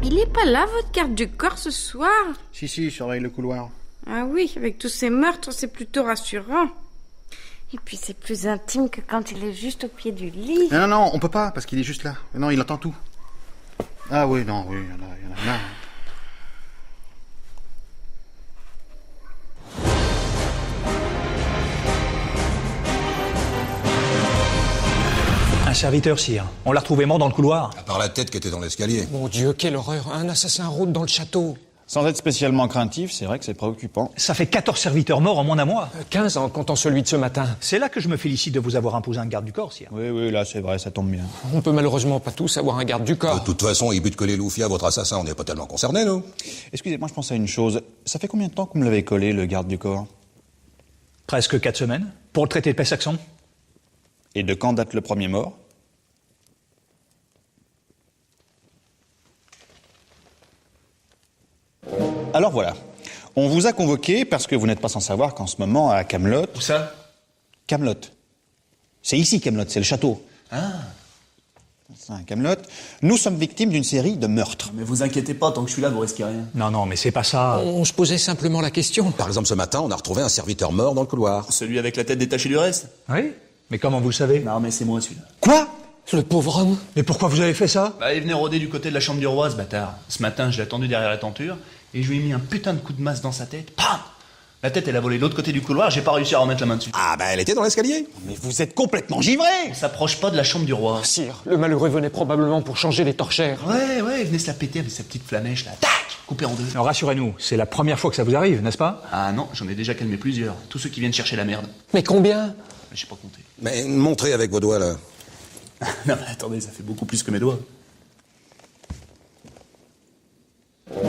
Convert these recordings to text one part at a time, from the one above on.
Il est pas là, votre garde du corps, ce soir? Si, je surveille le couloir. Ah oui, avec tous ces meurtres, c'est plutôt rassurant. Et puis c'est plus intime que quand il est juste au pied du lit. Non, on peut pas, parce qu'il est juste là. Non, il entend tout. Ah oui, non, oui, il y en a marre. Un serviteur, sire. On l'a retrouvé mort dans le couloir. À part la tête qui était dans l'escalier. Mon Dieu, quelle horreur. Un assassin rôde dans le château. Sans être spécialement craintif, c'est vrai que c'est préoccupant. Ça fait 14 serviteurs morts en moins d'un mois. 15 en comptant celui de ce matin. C'est là que je me félicite de vous avoir imposé un garde du corps, sire. Oui, là c'est vrai, ça tombe bien. On peut malheureusement pas tous avoir un garde du De corps. toute façon, il bute que les loufias, votre assassin, on n'est pas tellement concernés, nous. Excusez-moi, je pense à une chose. Ça fait combien de temps que vous me l'avez collé, le garde du corps? Presque 4 semaines. Pour le traité de Pessaxon. Et de quand date le premier mort? Alors voilà. On vous a convoqué parce que vous n'êtes pas sans savoir qu'en ce moment, à Camelot... Où ça? Camelot. C'est ici, Camelot, c'est le château. Ah. C'est un Camelot. Nous sommes victimes d'une série de meurtres. Mais vous inquiétez pas, tant que je suis là, vous risquez rien. Non, mais c'est pas ça. On se posait simplement la question. Par exemple, ce matin, on a retrouvé un serviteur mort dans le couloir. Celui avec la tête détachée du reste? Oui? Mais comment vous le savez? Non, mais c'est moi celui-là. Quoi? Le pauvre homme. Mais pourquoi vous avez fait ça? Bah, il venait rôder du côté de la chambre du roi, ce bâtard. Ce matin, je l'ai attendu derrière la tenture, et je lui ai mis un putain de coup de masse dans sa tête. Pam! La tête, elle a volé de l'autre côté du couloir, j'ai pas réussi à remettre la main dessus. Ah, elle était dans l'escalier. Mais vous êtes complètement givré! On s'approche pas de la chambre du roi. Sire, le malheureux venait probablement pour changer les torchères. Ouais, il venait se la péter avec sa petite flamèche, là. Tac! Coupé en deux. Alors rassurez-nous, c'est la première fois que ça vous arrive, n'est-ce pas? Ah non, j'en ai déjà calmé plusieurs. Tous ceux qui viennent chercher la merde. Mais combien? J'ai pas compté. Mais montrez avec vos doigts, là. Non, mais attendez, ça fait beaucoup plus que mes doigts.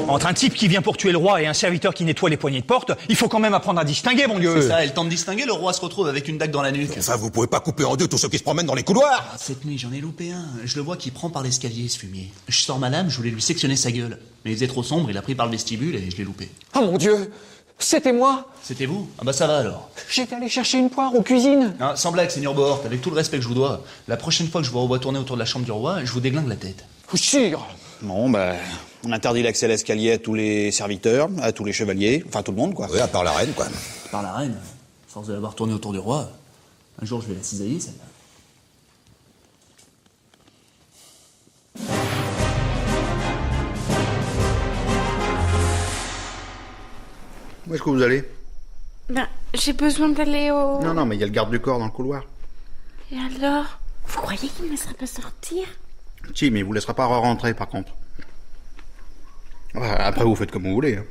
Entre un type qui vient pour tuer le roi et un serviteur qui nettoie les poignées de porte, il faut quand même apprendre à distinguer, mon Dieu. C'est ça, et le temps de distinguer, le roi se retrouve avec une dague dans la nuque. Enfin, vous pouvez pas couper en deux tous ceux qui se promènent dans les couloirs. Cette nuit, j'en ai loupé un. Je le vois qui prend par l'escalier, ce fumier. Je sors ma lame, je voulais lui sectionner sa gueule. Mais il faisait trop sombre, il a pris par le vestibule et je l'ai loupé. Oh mon Dieu, c'était moi. C'était vous? Ah bah ça va alors. J'étais allé chercher une poire aux cuisines. Non, sans blague, seigneur Bohort, avec tout le respect que je vous dois, la prochaine fois que je vous revois tourner autour de la chambre du roi, je vous déglingue la tête. Sire. Bon, on interdit l'accès à l'escalier à tous les serviteurs, à tous les chevaliers, enfin tout le monde, quoi. Oui, à part la reine, quoi. Par la reine, à force de l'avoir tourné autour du roi, un jour je vais la cisailler, celle-là. Où est-ce que vous allez? Ben, j'ai besoin d'aller au... Non, mais il y a le garde du corps dans le couloir. Et alors? Vous croyez qu'il ne me laissera pas sortir? Si, mais il vous laissera pas rentrer par contre. Après, vous faites comme vous voulez. Hein.